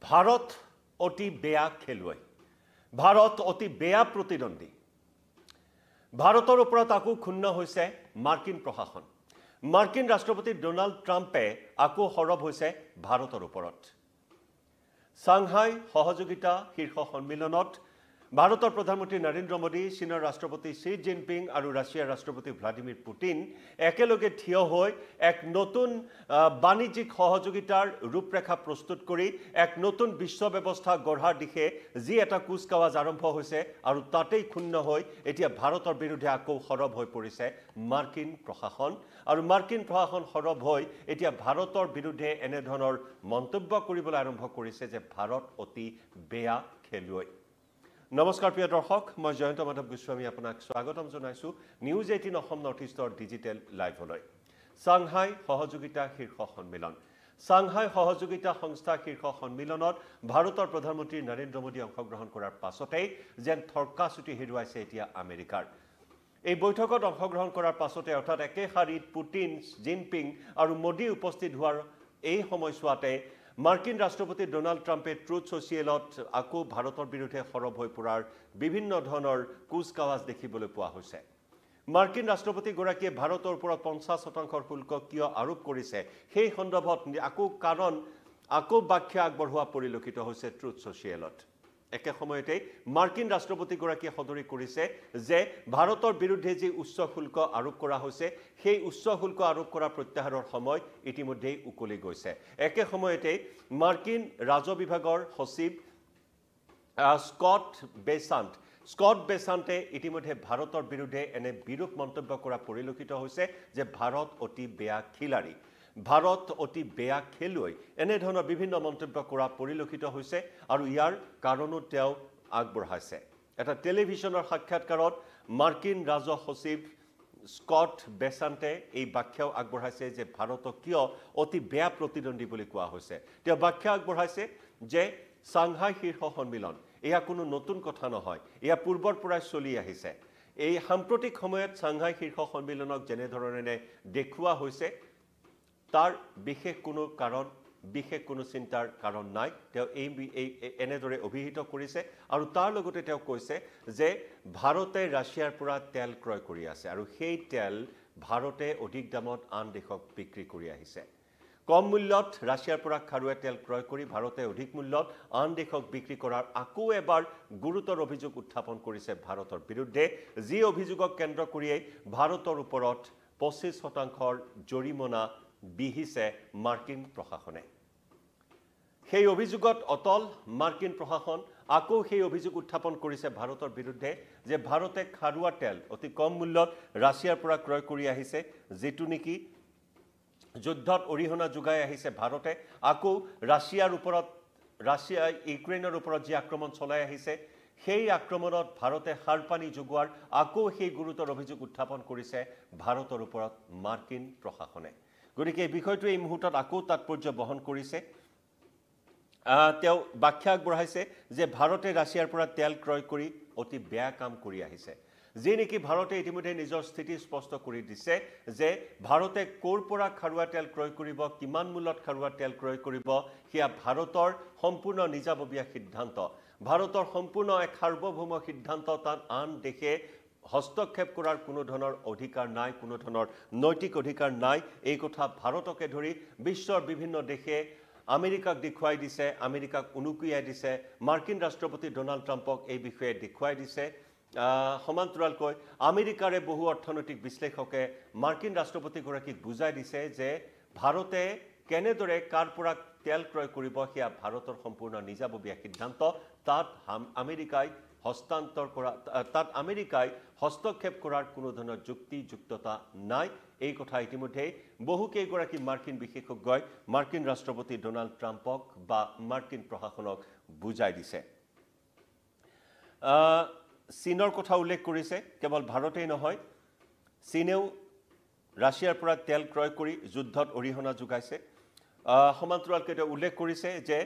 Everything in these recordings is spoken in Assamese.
ভাৰত অতি বেয়া খেলুৱৈ ভাৰত অতি বেয়া প্ৰতিদ্বন্দ্বী ভাৰতৰ ওপৰত আকৌ ক্ষুণ্ণ হৈছে মাৰ্কিন প্ৰশাসন মাৰ্কিন ৰাষ্ট্ৰপতি ডোনাল্ড ট্ৰাম্পে আকৌ সৰব হৈছে ভাৰতৰ ওপৰত সাংহাই সহযোগিতা শীৰ্ষ সন্মিলনত ভাৰতৰ প্ৰধানমন্ত্ৰী নৰেন্দ্ৰ মোদী চীনৰ ৰাষ্ট্ৰপতি শি জিনপিং আৰু ৰাছিয়াৰ ৰাষ্ট্ৰপতি ভ্লাদিমিৰ পুটিন একেলগে থিয় হৈ এক নতুন বাণিজ্যিক সহযোগিতাৰ ৰূপৰেখা প্ৰস্তুত কৰি এক নতুন বিশ্ব ব্যৱস্থা গঢ়াৰ দিশে যি এটা কুচকাৱাজ আৰম্ভ হৈছে আৰু তাতেই ক্ষুণ্ণ হৈ এতিয়া ভাৰতৰ বিৰুদ্ধে আকৌ সৰব হৈ পৰিছে মাৰ্কিন প্ৰশাসন আৰু মাৰ্কিন প্ৰশাসন সৰব হৈ এতিয়া ভাৰতৰ বিৰুদ্ধে এনে ধৰণৰ মন্তব্য কৰিবলৈ আৰম্ভ কৰিছে যে ভাৰত অতি বেয়া খেলুৱৈ নমস্কাৰ প্ৰিয় দৰ্শক মই জয়ন্ত মাধৱ গোস্বামী আপোনাক স্বাগতম জনাইছো নিউজ 18 অসম নৰ্থ ইষ্টৰ ডিজিটেল লাইভলৈ সাংহাই সহযোগিতা শীৰ্ষ সন্মিলন সাংহাই সহযোগিতা সংস্থা শীৰ্ষ সন্মিলনত ভাৰতৰ প্ৰধানমন্ত্ৰী নৰেন্দ্ৰ মোদী অংশগ্ৰহণ কৰাৰ পাছতেই যেন থৰকাচুটি হেৰুৱাইছে এতিয়া আমেৰিকাৰ এই বৈঠকত অংশগ্ৰহণ কৰাৰ পাছতে অৰ্থাৎ একে শাৰীত পুটিন জিনপিং আৰু মোদী উপস্থিত হোৱাৰ এই সময়ছোৱাতে মাৰ্কিন ৰাষ্ট্ৰপতি ডোনাল্ড ট্ৰাম্পে ট্ৰুথ ছ'চিয়েলত আকৌ ভাৰতৰ বিৰুদ্ধে সৰব হৈ পৰাৰ বিভিন্ন ধৰণৰ কুচকাৱাজ দেখিবলৈ পোৱা হৈছে মাৰ্কিন ৰাষ্ট্ৰপতিগৰাকীয়ে ভাৰতৰ ওপৰত 50% শুল্ক কিয় আৰোপ কৰিছে সেই সন্দৰ্ভত আকৌ ব্যাখ্যা আগবঢ়োৱা পৰিলক্ষিত হৈছে ট্ৰুথ ছ'চিয়েলত একে সময়তে মাৰ্কিন ৰাষ্ট্ৰপতিগৰাকীয়ে সদৰি কৰিছে যে ভাৰতৰ বিৰুদ্ধে যি উচ্চ শুল্ক আৰোপ কৰা হৈছে সেই উচ্চ শুল্ক আৰোপ কৰা প্ৰত্যাহাৰৰ সময় ইতিমধ্যেই উকলি গৈছে একে সময়তে মাৰ্কিন ৰাজহ বিভাগৰ সচিব স্কট বেসান্টে ইতিমধ্যে ভাৰতৰ বিৰুদ্ধে এনে বিৰূপ মন্তব্য কৰা পৰিলক্ষিত হৈছে যে ভাৰত অতি বেয়া খিলাড়ী ভাৰত অতি বেয়া খেলুৱৈ এনে ধৰণৰ বিভিন্ন মন্তব্য কৰা পৰিলক্ষিত হৈছে আৰু ইয়াৰ কাৰণো তেওঁ আগবঢ়াইছে এটা টেলিভিছনৰ সাক্ষাৎকাৰত মাৰ্কিন ৰাজহ সচিব স্কট বেসান্টে এই ব্যাখ্যাও আগবঢ়াইছে যে ভাৰতক কিয় অতি বেয়া প্ৰতিদ্বন্দ্বী বুলি কোৱা হৈছে তেওঁ ব্যাখ্যা আগবঢ়াইছে যে সাংহাই শীৰ্ষ সন্মিলন এয়া কোনো নতুন কথা নহয় এয়া পূৰ্বৰ পৰাই চলি আহিছে এই সাম্প্ৰতিক সময়ত সাংহাই শীৰ্ষ সন্মিলনক যেনে ধৰণে দেখুওৱা হৈছে তাৰ বিশেষ কোনো চিন্তাৰ কাৰণ নাই তেওঁ এনেদৰে অভিহিত কৰিছে আৰু তাৰ লগতে তেওঁ কৈছে যে ভাৰতে ৰাছিয়াৰ পৰা তেল ক্ৰয় কৰি আছে আৰু সেই তেল ভাৰতে অধিক দামত আন দেশক বিক্ৰী কৰি আহিছে কম মূল্যত ৰাছিয়াৰ পৰা খাৰুৱা তেল ক্ৰয় কৰি ভাৰতে অধিক মূল্যত আন দেশক বিক্ৰী কৰাৰ আকৌ এবাৰ গুৰুতৰ অভিযোগ উত্থাপন কৰিছে ভাৰতৰ বিৰুদ্ধে যি অভিযোগক কেন্দ্ৰ কৰিয়েই ভাৰতৰ ওপৰত 25% জৰিমনা বিহিছে মাৰ্কিন প্ৰশাসনে সেই অভিযোগত অতল মাৰ্কিন প্ৰশাসন আকৌ সেই অভিযোগ উত্থাপন কৰিছে ভাৰতৰ বিৰুদ্ধে যে ভাৰতে খাৰুৱা তেল অতি কম মূল্যত ৰাছিয়াৰ পৰা ক্ৰয় কৰি আহিছে যেটো নেকি যুদ্ধত অৰিহণা যোগাই আহিছে ভাৰতে আকৌ ৰাছিয়া ইউক্ৰেইনৰ ওপৰত যি আক্ৰমণ চলাই আহিছে সেই আক্ৰমণত ভাৰতে হাৰপানি যোগোৱাৰ আকৌ সেই গুৰুতৰ অভিযোগ উত্থাপন কৰিছে ভাৰতৰ ওপৰত মাৰ্কিন প্ৰশাসনে গতিকে এই বিষয়টো এই মুহূৰ্তত আকৌ তাৎপৰ্য বহন কৰিছে তেওঁ ব্যাখ্যা আগবঢ়াইছে যে ভাৰতে ৰাছিয়াৰ পৰা তেল ক্ৰয় কৰি অতি বেয়া কাম কৰি আহিছে যি নেকি ভাৰতে ইতিমধ্যে নিজৰ স্থিতি স্পষ্ট কৰি দিছে যে ভাৰতে ক'ৰ পৰা খাৰুৱা তেল ক্ৰয় কৰিব কিমান মূল্যত খাৰুৱা তেল ক্ৰয় কৰিব সেয়া ভাৰতৰ সম্পূৰ্ণ নিজাববীয়া সিদ্ধান্ত ভাৰতৰ সম্পূৰ্ণ এক সাৰ্বভৌম সিদ্ধান্ত তাত আন দেশে হস্তক্ষেপ কৰাৰ কোনো ধৰণৰ অধিকাৰ নাই কোনো ধৰণৰ নৈতিক অধিকাৰ নাই এই কথা ভাৰতকে ধৰি বিশ্বৰ বিভিন্ন দেশে আমেৰিকাক দেখুৱাই দিছে আমেৰিকাক উনুকিয়াই দিছে মাৰ্কিন ৰাষ্ট্ৰপতি ডোনাল্ড ট্ৰাম্পক এই বিষয়ে দেখুৱাই দিছে সমান্তৰালকৈ আমেৰিকাৰে বহু অৰ্থনৈতিক বিশ্লেষকে মাৰ্কিন ৰাষ্ট্ৰপতিগৰাকীক বুজাই দিছে যে ভাৰতে কেনেদৰে কাৰ পৰা তেল ক্ৰয় কৰিব সেয়া ভাৰতৰ সম্পূৰ্ণ নিজাববীয়া সিদ্ধান্ত তাত আমেৰিকাই হস্তক্ষেপ কৰাৰ কোনো ধৰণৰ যুক্তিযুক্ততা নাই এই কথা ইতিমধ্যে বহুকেইগৰাকী মাৰ্কিন বিশেষজ্ঞই মাৰ্কিন ৰাষ্ট্ৰপতি ডোনাল্ড ট্ৰাম্পক বা মাৰ্কিন প্ৰশাসনক বুজাই দিছে চীনৰ কথা উল্লেখ কৰিছে কেৱল ভাৰতেই নহয় চীনেও ৰাছিয়াৰ পৰা তেল ক্ৰয় কৰি যুদ্ধত অৰিহণা যোগাইছে সমান্তৰালকৈ তেওঁ উল্লেখ কৰিছে যে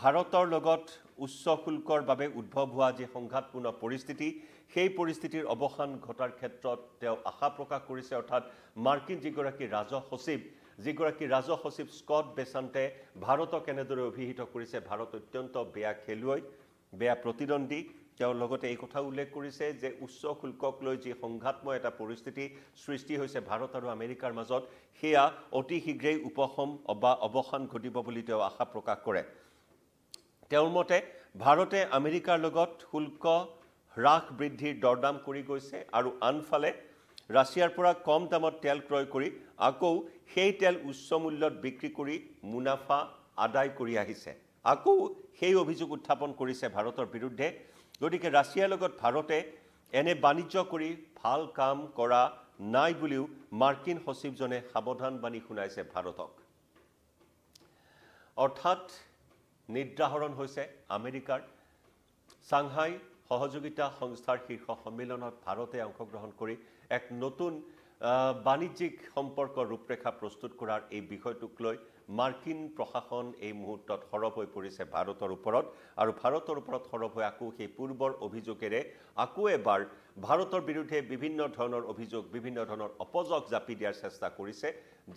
ভাৰতৰ লগত উচ্চ শুল্কৰ বাবে উদ্ভৱ হোৱা যে সংঘাতপূৰ্ণ পৰিস্থিতি সেই পৰিস্থিতিৰ অৱসান ঘটাৰ ক্ষেত্ৰত তেওঁ আশা প্ৰকাশ কৰিছে অৰ্থাৎ মাৰ্কিন যিগৰাকী ৰাজহ সচিব যিগৰাকী ৰাজহ সচিব স্কট বেচান্টে ভাৰতক কেনেদৰে অভিহিত কৰিছে ভাৰত অত্যন্ত বেয়া খেলুৱৈ বেয়া প্ৰতিদ্বন্দ্বী তেওঁ লগতে এই কথা উল্লেখ কৰিছে যে উচ্চ শুল্কক লৈ যি সংঘাতময় এটা পৰিস্থিতি সৃষ্টি হৈছে ভাৰত আৰু আমেৰিকাৰ মাজত সেয়া অতি শীঘ্ৰেই উপশম বা অৱসান ঘটিব বুলি তেওঁ আশা প্ৰকাশ কৰে তেওঁৰ মতে ভাৰতে আমেৰিকাৰ লগত শুল্ক হ্ৰাস বৃদ্ধিৰ দৰদাম কৰি গৈছে আৰু আনফালে ৰাছিয়াৰ পৰা কম দামত তেল ক্ৰয় কৰি আকৌ সেই তেল উচ্চ মূল্যত বিক্ৰী কৰি মুনাফা আদায় কৰি আহিছে আকৌ সেই অভিযোগ উত্থাপন কৰিছে ভাৰতৰ বিৰুদ্ধে গতিকে ৰাছিয়াৰ লগত ভাৰতে এনে বাণিজ্য কৰি ভাল কাম কৰা নাই বুলিও মাৰ্কিন সচিবজনে সাৱধানবাণী শুনাইছে ভাৰতক অৰ্থাৎ নিদ্ৰাহৰণ হৈছে আমেৰিকাৰ চাংহাই সহযোগিতা সংস্থাৰ শীৰ্ষ সন্মিলনত ভাৰতে অংশগ্ৰহণ কৰি এক নতুন বাণিজ্যিক সম্পৰ্কৰ ৰূপৰেখা প্ৰস্তুত কৰাৰ এই বিষয়টোক লৈ মাৰ্কিন প্ৰশাসন এই মুহূৰ্তত সৰব হৈ পৰিছে ভাৰতৰ ওপৰত আৰু ভাৰতৰ ওপৰত সৰব হৈ আকৌ সেই পূৰ্বৰ অভিযোগেৰে আকৌ এবাৰ ভাৰতৰ বিৰুদ্ধে বিভিন্ন ধৰণৰ অভিযোগ বিভিন্ন ধৰণৰ অপযোগ জাপি দিয়াৰ চেষ্টা কৰিছে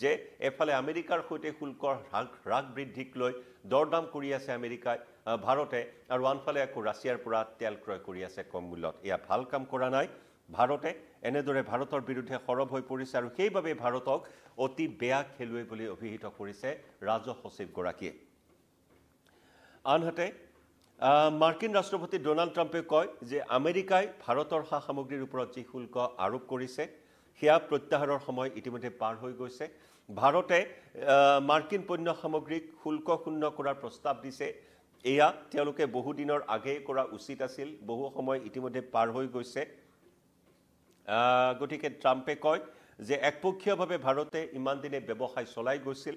যে এফালে আমেৰিকাৰ সৈতে শুল্কৰ হ্ৰাস বৃদ্ধিক লৈ দৰদাম কৰি আছে আমেৰিকাই ভাৰতে আৰু আনফালে আকৌ ৰাছিয়াৰ পৰা তেল ক্ৰয় কৰি আছে কম মূল্যত এয়া ভাল কাম কৰা নাই ভাৰতে এনেদৰে ভাৰতৰ বিৰুদ্ধে সৰব হৈ পৰিছে আৰু সেইবাবে ভাৰতক অতি বেয়া খেলুৱৈ বুলি অভিহিত কৰিছে ৰাজহ সচিবগৰাকীয়ে আনহাতে মাৰ্কিন ৰাষ্ট্ৰপতি ডোনাল্ড ট্ৰাম্পে কয় যে আমেৰিকাই ভাৰতৰ সা সামগ্ৰীৰ ওপৰত যি শুল্ক আৰোপ কৰিছে সেয়া প্ৰত্যাহাৰৰ সময় ইতিমধ্যে পাৰ হৈ গৈছে ভাৰতে মাৰ্কিন পণ্য সামগ্ৰীক শুল্ক শূন্য কৰাৰ প্ৰস্তাৱ দিছে এয়া তেওঁলোকে বহু দিনৰ আগেয়ে কৰা উচিত আছিল বহু সময় ইতিমধ্যে পাৰ হৈ গৈছে গতিকে ট্ৰাম্পে কয় যে একপক্ষীয়ভাৱে ভাৰতে ইমান দিনে ব্যৱসায় চলাই গৈছিল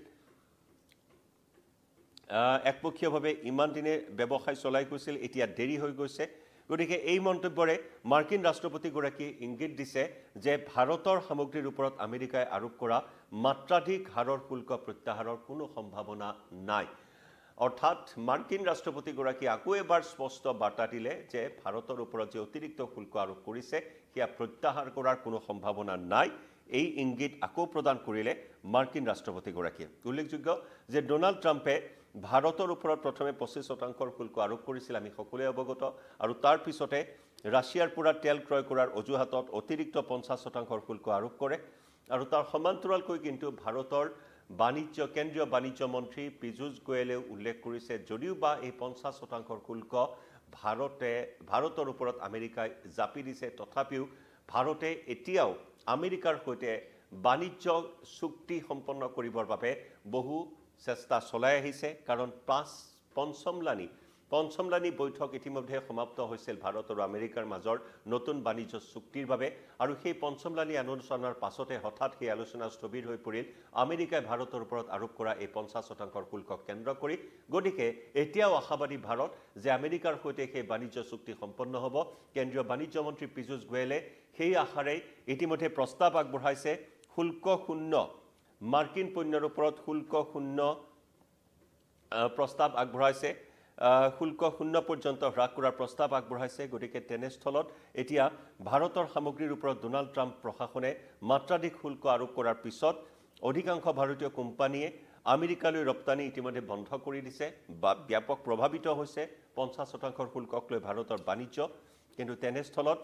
একপক্ষীয়ভাৱে ইমান দিনে ব্যৱসায় চলাই গৈছিল এতিয়া দেৰি হৈ গৈছে গতিকে এই মন্তব্যৰে মাৰ্কিন ৰাষ্ট্ৰপতিগৰাকীয়ে ইংগিত দিছে যে ভাৰতৰ সামগ্ৰীৰ ওপৰত আমেৰিকাই আৰোপ কৰা মাত্ৰাধিক হাৰৰ শুল্ক প্ৰত্যাহাৰৰ কোনো সম্ভাৱনা নাই অৰ্থাৎ মাৰ্কিন ৰাষ্ট্ৰপতিগৰাকী আকৌ এবাৰ স্পষ্ট বাৰ্তা দিলে যে ভাৰতৰ ওপৰত যে অতিৰিক্ত শুল্ক আৰোপ কৰিছে সেয়া প্ৰত্যাহাৰ কৰাৰ কোনো সম্ভাৱনা নাই এই ইংগিত আকৌ প্ৰদান কৰিলে মাৰ্কিন ৰাষ্ট্ৰপতিগৰাকীয়ে উল্লেখযোগ্য যে ডোনাল্ড ট্ৰাম্পে ভাৰতৰ ওপৰত প্ৰথমে 25% শুল্ক আৰোপ কৰিছিল আমি সকলোৱে অৱগত আৰু তাৰ পিছতে ৰাছিয়াৰ পৰা তেল ক্ৰয় কৰাৰ অজুহাতত অতিৰিক্ত 50% শুল্ক আৰোপ কৰে আৰু তাৰ সমান্তৰালকৈ কিন্তু ভাৰতৰ কেন্দ্ৰীয় বাণিজ্য মন্ত্ৰী পীযূষ গোয়েলে উল্লেখ কৰিছে যদিও বা এই 50% শুল্ক ভাৰতৰ ওপৰত আমেৰিকাই জাপি দিছে তথাপিও ভাৰতে এতিয়াও আমেৰিকাৰ সৈতে বাণিজ্য চুক্তি সম্পন্ন কৰিবৰ বাবে বহু চেষ্টা চলাই আহিছে কাৰণ পঞ্চমলানি বৈঠক ইতিমধ্যে সমাপ্ত হৈছিল ভাৰত আৰু আমেৰিকাৰ মাজৰ নতুন বাণিজ্য চুক্তিৰ বাবে আৰু সেই পঞ্চমলানি আলোচনাৰ পাছতে হঠাৎ সেই আলোচনা স্থবিৰ হৈ পৰিল আমেৰিকাই ভাৰতৰ ওপৰত আৰোপ কৰা এই 50% শুল্কক কেন্দ্ৰ কৰি গতিকে এতিয়াও আশাবাদী ভাৰত যে আমেৰিকাৰ সৈতে সেই বাণিজ্য চুক্তি সম্পন্ন হ'ব কেন্দ্ৰীয় বাণিজ্য মন্ত্ৰী পীযূষ গোয়েলে সেই আশাৰে ইতিমধ্যে প্ৰস্তাৱ আগবঢ়াইছে শুল্ক শূন্য মাৰ্কিন পণ্যৰ ওপৰত শুল্ক শূন্য প্ৰস্তাৱ আগবঢ়াইছে শুল্ক শূন্য পৰ্যন্ত হ্ৰাস কৰাৰ প্ৰস্তাৱ আগবঢ়াইছে গতিকে তেনেস্থলত এতিয়া ভাৰতৰ সামগ্ৰীৰ ওপৰত ডোনাল্ড ট্ৰাম্প প্ৰশাসনে মাত্ৰাধিক শুল্ক আৰোপ কৰাৰ পিছত অধিকাংশ ভাৰতীয় কোম্পানীয়ে আমেৰিকালৈ ৰপ্তানি ইতিমধ্যে বন্ধ কৰি দিছে বা ব্যাপক প্ৰভাৱিত হৈছে 50% শুল্কক লৈ ভাৰতৰ বাণিজ্য কিন্তু তেনেস্থলত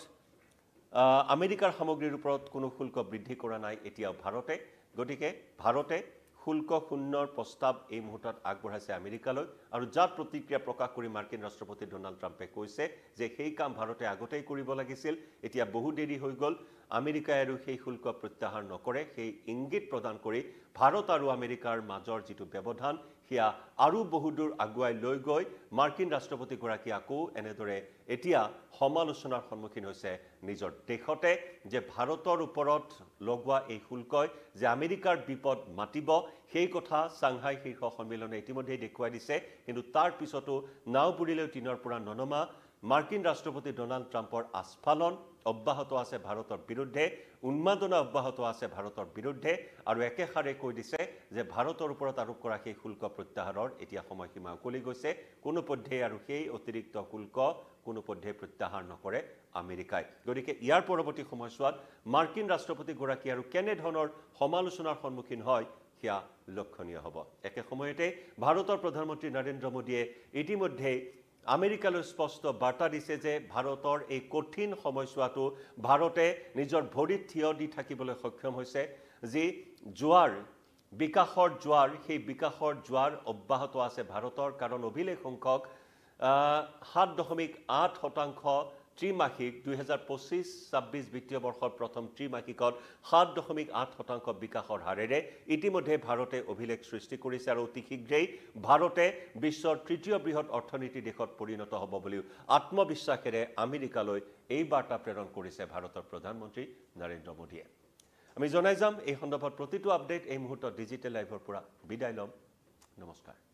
আমেৰিকাৰ সামগ্ৰীৰ ওপৰত কোনো শুল্ক বৃদ্ধি কৰা নাই এতিয়াও ভাৰতে গতিকে ভাৰতে শুল্ক শূন্যৰ প্ৰস্তাৱ এই মুহূৰ্তত আগবঢ়াইছে আমেৰিকালৈ আৰু যাৰ প্ৰতিক্ৰিয়া প্ৰকাশ কৰি মাৰ্কিন ৰাষ্ট্ৰপতি ডোনাল্ড ট্ৰাম্পে কৈছে যে সেই কাম ভাৰতে আগতেই কৰিব লাগিছিল এতিয়া বহু দেৰি হৈ গ'ল আমেৰিকাই আৰু সেই শুল্ক প্ৰত্যাহাৰ নকৰে সেই ইংগিত প্ৰদান কৰি ভাৰত আৰু আমেৰিকাৰ মাজৰ যিটো ব্যৱধান সেয়া আৰু বহুদূৰ আগুৱাই লৈ গৈ মাৰ্কিন ৰাষ্ট্ৰপতিগৰাকী আকৌ এনেদৰে এতিয়া সমালোচনাৰ সন্মুখীন হৈছে নিজৰ দেশতে যে ভাৰতৰ ওপৰত লগোৱা এই শুল্কই যে আমেৰিকাৰ বিপদ মাতিব সেই কথা চাংহাই শীৰ্ষ সন্মিলনে ইতিমধ্যে দেখুৱাই দিছে কিন্তু তাৰ পিছতো নাও বুৰিলেও টিনৰ পৰা ননমা মাৰ্কিন ৰাষ্ট্ৰপতি ডোনাল্ড ট্ৰাম্পৰ আস্ফালন অব্যাহত আছে ভাৰতৰ বিৰুদ্ধে উন্মাদনা অব্যাহত আছে ভাৰতৰ বিৰুদ্ধে আৰু একেহাৰে কৈ দিছে যে ভাৰতৰ ওপৰত আৰোপ কৰা সেই শুল্ক প্ৰত্যাহাৰৰ এতিয়া সময়সীমা উকলি গৈছে কোনো পধ্যে আৰু সেই অতিৰিক্ত শুল্ক কোনো পধ্যে প্ৰত্যাহাৰ নকৰে আমেৰিকাই গতিকে ইয়াৰ পৰৱৰ্তী সময়ছোৱাত মাৰ্কিন ৰাষ্ট্ৰপতিগৰাকী আৰু কেনে ধৰণৰ সমালোচনাৰ সন্মুখীন হয় সেয়া লক্ষণীয় হ'ব একে সময়তে ভাৰতৰ প্ৰধানমন্ত্ৰী নৰেন্দ্ৰ মোদীয়ে ইতিমধ্যে আমেৰিকালৈ স্পষ্ট বাৰ্তা দিছে যে ভাৰতৰ এই কঠিন সময়ছোৱাটো ভাৰতে নিজৰ ভৰিত থিয় দি থাকিবলৈ সক্ষম হৈছে যি জোৱাৰ বিকাশৰ জোৱাৰ সেই বিকাশৰ জোৱাৰ অব্যাহত আছে ভাৰতৰ কাৰণ অভিলেখ সংখ্যক 7.8% ত্ৰিমাসিক 2025-26 বিত্তীয় বৰ্ষৰ প্ৰথম ত্ৰিমাসিকত 7.8% বিকাশৰ হাৰেৰে ইতিমধ্যে ভাৰতে অভিলেখ সৃষ্টি কৰিছে আৰু অতি শীঘ্ৰেই ভাৰতে বিশ্বৰ তৃতীয় বৃহৎ অৰ্থনীতি দেশত পৰিণত হ'ব বুলি আত্মবিশ্বাসেৰে আমেৰিকালৈ এই বাৰ্তা প্ৰেৰণ কৰিছে ভাৰতৰ প্ৰধানমন্ত্ৰী নৰেন্দ্ৰ মোদীয়ে আমি জনাই যাম এই সন্দৰ্ভত প্ৰতিটো আপডেট এই মুহূৰ্তত ডিজিটেল লাইভৰ পৰা বিদায় ল'ম নমস্কাৰ